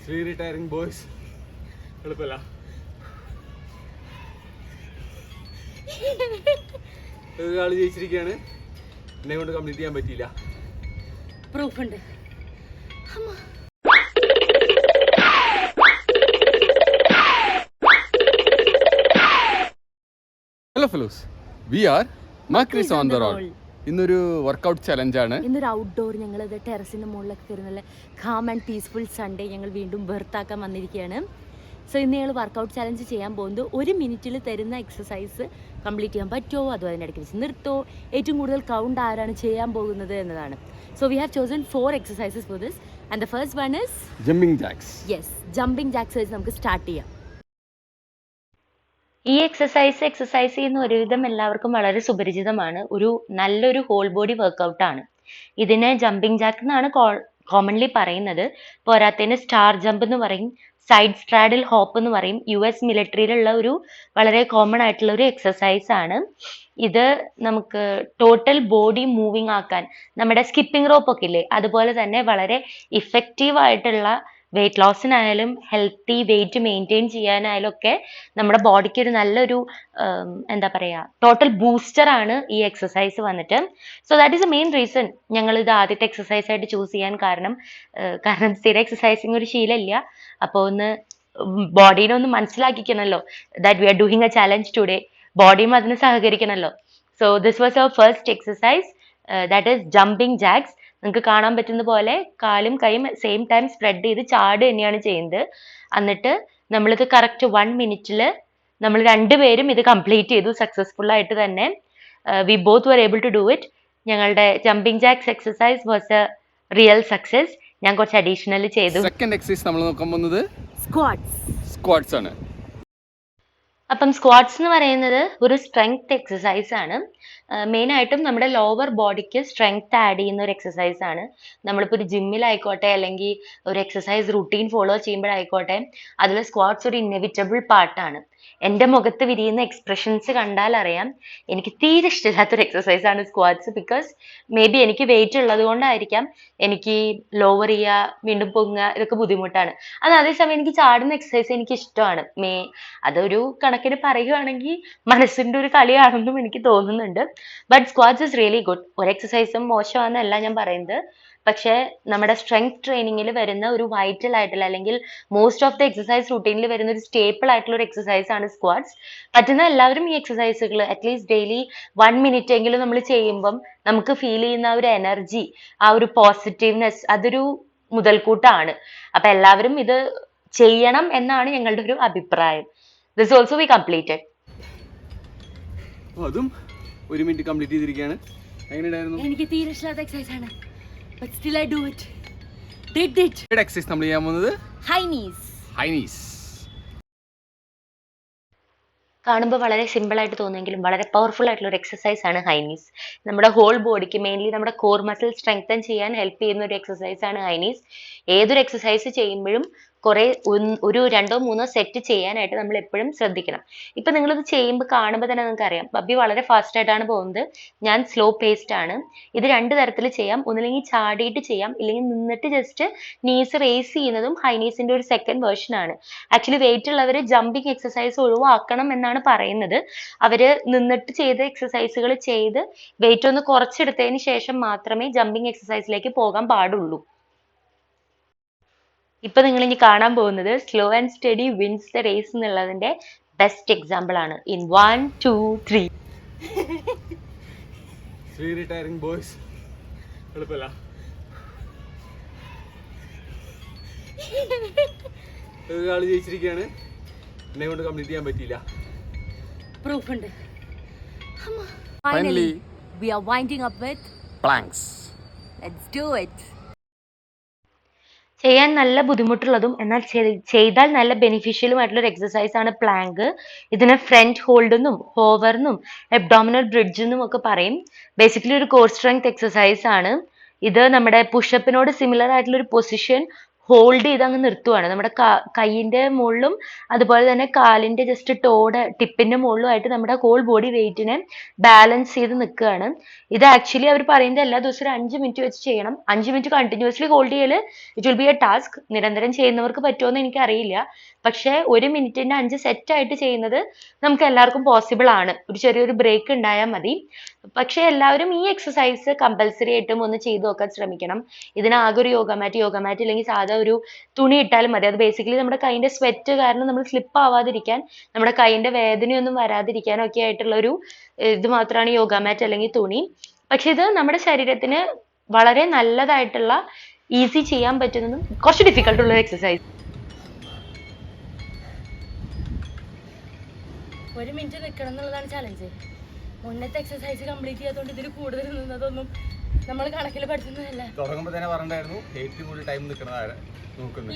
Three retiring boys. എളുപ്പമല്ല. ഒരാൾ ജയിച്ചിരിക്കുകയാണ്. എന്നെ കൊണ്ട് കംപ്ലീറ്റ് ചെയ്യാൻ പറ്റിയില്ല. പ്രൂഫ് ഉണ്ട്. Hello fellows, we are Macrees on the road. ഇന്നൊരു വർക്കൗട്ട് ചലഞ്ചാണ്. ഇന്നൊരു ഔട്ട്ഡോർ ഞങ്ങൾ ടെറസിന്റെ മുകളിലൊക്കെ കയറുന്ന കാം ആൻഡ് പീസ്ഫുൾ സൺഡേ ഞങ്ങൾ വീണ്ടും ബെർത്താക്കാൻ വന്നിരിക്കുകയാണ്. സോ ഇന്ന് ഞങ്ങൾ വർക്കൗട്ട് ചലഞ്ച് ചെയ്യാൻ പോകുന്നത് 1 മിനിറ്റിൽ തരുന്ന എക്സസൈസ് കംപ്ലീറ്റ് ചെയ്യാൻ പറ്റുമോ അതോ അതിനിടയ്ക്ക് വെച്ച് നിർത്തോ, ഏറ്റവും കൂടുതൽ കൗണ്ട് ആരാണ് ചെയ്യാൻ പോകുന്നത് എന്നതാണ്. So we have chosen 4 exercises for this and the first one is jumping jacks. Yes, jumping jacks വെച്ച് നമുക്ക് സ്റ്റാർട്ട് ചെയ്യാം. ഈ എക്സസൈസ് ചെയ്യുന്ന ഒരുവിധം എല്ലാവർക്കും വളരെ സുപരിചിതമാണ്. നല്ലൊരു ഹോൾ ബോഡി വർക്കൗട്ടാണ്. ഇതിനെ ജമ്പിംഗ് ജാക്ക് എന്നാണ് കോമൺലി പറയുന്നത്. പോരാത്തതിന് സ്റ്റാർ ജമ്പ് എന്ന് പറയും, സൈഡ് സ്ട്രാഡിൽ ഹോപ്പ് എന്ന് പറയും. US മിലിറ്ററിയിലുള്ള ഒരു വളരെ കോമൺ ആയിട്ടുള്ള ഒരു എക്സസൈസ് ആണ് ഇത്. നമുക്ക് ടോട്ടൽ ബോഡി മൂവിങ് ആക്കാൻ, നമ്മുടെ സ്കിപ്പിംഗ് റോപ്പ് ഒക്കെ ഇല്ലേ, അതുപോലെ തന്നെ വളരെ ഇഫക്റ്റീവ് ആയിട്ടുള്ള വെയിറ്റ് ലോസിനായാലും ഹെൽത്തി വെയിറ്റ് മെയിൻറ്റെയിൻ ചെയ്യാനായാലും ഒക്കെ നമ്മുടെ ബോഡിക്ക് ഒരു നല്ലൊരു എന്താ പറയുക, ടോട്ടൽ ബൂസ്റ്റർ ആണ് ഈ എക്സസൈസ് വന്നിട്ട്. So that is A main reason ഞങ്ങൾ ഇത് ആദ്യത്തെ എക്സസൈസ് ആയിട്ട് ചൂസ് ചെയ്യാൻ കാരണം സ്ഥിരം എക്സസൈസിങ് ഒരു ശീലമില്ല. അപ്പോൾ ബോഡീനെ ഒന്ന് മനസ്സിലാക്കിക്കണമല്ലോ, that we are doing a challenge today. ബോഡിയും അതിന് സഹകരിക്കണമല്ലോ. So this was our first exercise, that is jumping jacks. നിങ്ങൾക്ക് കാണാൻ പറ്റുന്ന പോലെ കാലും കൈയും സെയിം ടൈം സ്പ്രെഡ് ചെയ്ത് ചാട് തന്നെയാണ് ചെയ്യുന്നത്. എന്നിട്ട് നമ്മളിത് കറക്റ്റ് 1 മിനിറ്റിൽ നമ്മൾ രണ്ടുപേരും ഇത് കംപ്ലീറ്റ് ചെയ്തു സക്സസ്ഫുൾ ആയിട്ട് തന്നെ. We both were able to do it. ഞങ്ങളുടെ jumping jacks exercise was a real success. ഞാൻ കുറച്ച് അഡീഷണൽ ചെയ്തു. സെക്കൻഡ് എക്സസൈസ് നമ്മൾ നോക്കാൻ പോകുന്നത് സ്ക്വാട്സ് ആണ്. അപ്പം സ്ക്വാട്സ് എന്ന് പറയുന്നത് ഒരു സ്ട്രെങ്ത് എക്സസൈസ് ആണ്. മെയിനായിട്ടും നമ്മുടെ ലോവർ ബോഡിക്ക് സ്ട്രെങ്ത് ആഡ് ചെയ്യുന്ന ഒരു എക്സസൈസ് ആണ്. നമ്മളിപ്പോൾ ഒരു ജിമ്മിലായിക്കോട്ടെ അല്ലെങ്കിൽ ഒരു എക്സസൈസ് റുട്ടീൻ ഫോളോ ചെയ്യുമ്പോഴായിക്കോട്ടെ, അതിൽ സ്ക്വാട്സ് ഒരു ഇന്നെവിറ്റബിൾ പാർട്ടാണ്. എൻ്റെ മുഖത്ത് വിരിയുന്ന എക്സ്പ്രഷൻസ് കണ്ടാൽ അറിയാം എനിക്ക് തീരെ ഇഷ്ടമില്ലാത്തൊരു എക്സസൈസ് ആണ് സ്ക്വാട്സ്. ബിക്കോസ് മേ ബി എനിക്ക് വെയിറ്റ് ഉള്ളത് കൊണ്ടായിരിക്കാം എനിക്ക് ലോവർ ചെയ്യുക, വീണ്ടും പൊങ്ങുക, ഇതൊക്കെ ബുദ്ധിമുട്ടാണ്. അത് അതേസമയം എനിക്ക് ചാടുന്ന എക്സസൈസ് എനിക്ക് ഇഷ്ടമാണ്. അതൊരു കണക്കിന് പറയുകയാണെങ്കിൽ മനസ്സിൻ്റെ ഒരു കളിയാണെന്നും എനിക്ക് തോന്നുന്നുണ്ട്. But squats is really good. ഒരു എക്സസൈസും മോശമാണെന്നല്ല ഞാൻ പറയുന്നത്. പക്ഷെ നമ്മുടെ സ്ട്രെങ്ത് ട്രെയിനിങ്ങിൽ വരുന്ന ഒരു വൈറ്റൽ ആയിട്ടുള്ള, അല്ലെങ്കിൽ മോസ്റ്റ് ഓഫ് ദ എക്സസൈസ് റുട്ടീനിൽ വരുന്ന ഒരു സ്റ്റേപ്പിൾ ആയിട്ടുള്ള ഒരു എക്സസൈസ് ആണ് സ്ക്വാട്സ്. പറ്റുന്ന എല്ലാവരും ഈ എക്സസൈസുകൾ അറ്റ്ലീസ്റ്റ് ഡെയിലി 1 മിനിറ്റ് എങ്കിലും നമ്മൾ ചെയ്യുമ്പം നമുക്ക് ഫീൽ ചെയ്യുന്ന ഒരു എനർജി, ആ ഒരു പോസിറ്റീവ്നെസ്, അതൊരു മുതൽക്കൂട്ടാണ്. അപ്പൊ എല്ലാവരും ഇത് ചെയ്യണം എന്നാണ് ഞങ്ങളുടെ ഒരു അഭിപ്രായം. This also we completed. അതും 1 മിനിറ്റ് കംപ്ലീറ്റ് ചെയ്തിരിക്കുകയാണ്. എങ്ങനെയുണ്ടായിരുന്നു? എനിക്ക് തീരെ ഇഷ്ടമില്ലാത്ത എക്സസൈസ് ആണ്. But still I do it. Did it. Exercise നമ്മൾ ചെയ്യാൻ പോകുന്നത് High knees. കാണുമ്പോൾ വളരെ സിമ്പിൾ ആയിട്ട് തോന്നുമെങ്കിലും വളരെ പവർഫുൾ ആയിട്ടുള്ള ഒരു എക്സസൈസ് ആണ് ഹൈ നീസ്. നമ്മുടെ ഹോൾ ബോഡിക്ക്, മെയിൻലി നമ്മുടെ കോർ മസിൽ സ്ട്രെങ്തൻ ചെയ്യാൻ ഹെൽപ്പ് ചെയ്യുന്ന ഒരു എക്സസൈസ് ആണ് ഹൈ നീസ്. ഏതൊരു എക്സസൈസ് ചെയ്യുമ്പോഴും ഒരു 2-3 സെറ്റ് ചെയ്യാനായിട്ട് നമ്മൾ എപ്പോഴും ശ്രദ്ധിക്കണം. ഇപ്പൊ നിങ്ങളിത് ചെയ്യുമ്പോൾ കാണുമ്പോൾ തന്നെ നിങ്ങൾക്ക് അറിയാം, ബബ്ബി വളരെ ഫാസ്റ്റ് ആയിട്ടാണ് പോകുന്നത്, ഞാൻ സ്ലോ പേസ്ഡ് ആണ്. ഇത് 2 തരത്തിൽ ചെയ്യാം. ഒന്നില്ലെങ്കിൽ ചാടിയിട്ട് ചെയ്യാം, ഇല്ലെങ്കിൽ നിന്നിട്ട് ജസ്റ്റ് നീസ് റേസ് ചെയ്യുന്നതും ഹൈ നീസിന്റെ ഒരു സെക്കൻഡ് വേർഷൻ ആണ്. ആക്ച്വലി വെയിറ്റ് ഉള്ളവര് ജമ്പിങ് എക്സസൈസ് ഒഴിവാക്കണം എന്നാണ് പറയുന്നത്. അവര് നിന്നിട്ട് ചെയ്ത എക്സസൈസുകൾ ചെയ്ത് വെയിറ്റ് ഒന്ന് കുറച്ചെടുത്തതിന് ശേഷം മാത്രമേ ജമ്പിങ് എക്സസൈസിലേക്ക് പോകാൻ പാടുള്ളൂ. ഇപ്പൊ നിങ്ങൾ ഇനി കാണാൻ പോകുന്നത് slow and steady wins the race എന്നുള്ളതിന്റെ ബെസ്റ്റ് എക്സാമ്പിൾ ആണ്. ഇൻ 1, 2, 3. Three retiring boys. എളുപ്പമല്ല. ഒരാൾ ജയിച്ചിരിക്കുകയാണ്. എന്നെ കൊണ്ട് കംപ്ലീറ്റ് ചെയ്യാൻ പറ്റിയില്ല. പ്രൂഫ് ഉണ്ട്. Finally, we are winding up with planks. Let's do it. ചെയ്യാൻ നല്ല ബുദ്ധിമുട്ടുള്ളതും എന്നാൽ ചെയ്താൽ നല്ല ബെനിഫിഷ്യലുമായിട്ടുള്ള ഒരു എക്സസൈസ് ആണ് പ്ലാങ്ക്. ഇതിനെ ഫ്രണ്ട് ഹോൾഡ് എന്നും ഹോവർ എന്നും അബ്ഡോമിനൽ ബ്രിഡ്ജ് എന്നും ഒക്കെ പറയും. ബേസിക്കലി ഒരു കോർ സ്ട്രെങ്ത് എക്സസൈസ് ആണ് ഇത്. നമ്മുടെ പുഷപ്പിനോട് സിമിലർ ആയിട്ടുള്ള ഒരു പൊസിഷൻ ഹോൾഡ് ചെയ്ത് അങ്ങ് നിർത്തുവാണ്. നമ്മുടെ കൈയിന്റെ മുകളിലും അതുപോലെ തന്നെ കാലിന്റെ ജസ്റ്റ് ടോയുടെ ടിപ്പിന്റെ മുകളിലുമായിട്ട് നമ്മുടെ ഹോൾ ബോഡി വെയിറ്റിനെ ബാലൻസ് ചെയ്ത് നിൽക്കുകയാണ്. ഇത് ആക്ച്വലി അവർ പറയുന്നത് എല്ലാ ദിവസവും ഒരു 5 മിനിറ്റ് വെച്ച് ചെയ്യണം. 5 മിനിറ്റ് കണ്ടിന്യൂസ്ലി ഹോൾഡ് ചെയ്യൽ it will be A task. നിരന്തരം ചെയ്യുന്നവർക്ക് പറ്റുമോന്ന് എനിക്കറിയില്ല. പക്ഷെ 1 മിനിറ്റിന്റെ 5 സെറ്റ് ആയിട്ട് ചെയ്യുന്നത് നമുക്ക് എല്ലാവർക്കും പോസിബിൾ ആണ്. ഒരു ചെറിയൊരു ബ്രേക്ക് ഉണ്ടായാൽ മതി. പക്ഷെ എല്ലാവരും ഈ എക്സസൈസ് കമ്പൽസറി ആയിട്ടും ഒന്ന് ചെയ്തു നോക്കാൻ ശ്രമിക്കണം. ഇതിനാകെ ഒരു യോഗ മാറ്റ് ഇല്ലെങ്കിൽ സാധാ ഒരു തുണി ഇട്ടാലും മതി. അത് ബേസിക്കലി നമ്മുടെ കൈയിന്റെ സ്വെറ്റ് കാരണം നമ്മൾ സ്ലിപ്പ് ആവാതിരിക്കാൻ, നമ്മുടെ കൈയിന്റെ വേദനയൊന്നും വരാതിരിക്കാനും ഒക്കെ ആയിട്ടുള്ള ഒരു ഇത് മാത്രമാണ് യോഗ മാറ്റ് അല്ലെങ്കിൽ തുണി. പക്ഷെ ഇത് നമ്മുടെ ശരീരത്തിന് വളരെ നല്ലതായിട്ടുള്ള, ഈസി ചെയ്യാൻ പറ്റുന്നതും കുറച്ച് ഡിഫിക്കൽട്ട് ഉള്ള എക്സസൈസ്. 1 മിനിറ്റ് നിൽക്കണം എന്നുള്ളതാണ് ചലഞ്ച്. മുന്നത്തെ എക്സസൈസ് കംപ്ലീറ്റ് ചെയ്യാത്തതുകൊണ്ട് ഇതിൽ കൂടുതൽ നിന്നതൊന്നും നമ്മൾ കണക്കിൽ പഠിക്കുന്നതല്ല. തുടങ്ങുമ്പോൾ തന്നെ പറഞ്ഞിട്ടായിരുന്നു ഏറ്റവും കൂടുതൽ ടൈം നിൽക്കുന്നതാണ് നോക്കുന്നത്.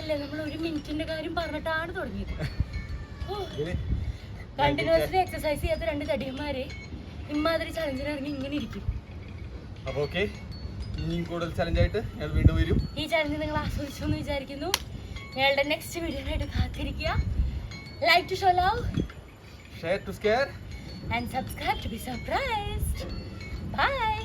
ഇല്ല നമ്മൾ 1 മിനിറ്റിന്റെ കാര്യം പറഞ്ഞിട്ടാണ് തുടങ്ങിയത്. കണ്ടിന്യൂസ്ലി എക്സസൈസ് ചെയ്യാത്ത 2 തടിയന്മാര് ഇമ്മാതിരി ചലഞ്ചിന് ഇറങ്ങി ഇങ്ങനെ ഇരിക്കും. അപ്പോൾ ഓക്കെ, ഇനിയും കൂടുതൽ ചലഞ്ചായിട്ട് ഞങ്ങൾ വീണ്ടും വരും. ഈ ചലഞ്ച് നിങ്ങൾ ആസ്വദിച്ചു എന്ന് വിചാരിക്കുന്നു. ഞങ്ങളുടെ നെക്സ്റ്റ് വീഡിയോ ആയിട്ട് കാത്തിരിക്കുക. Like to show love, share to care and subscribe to be surprised. Bye.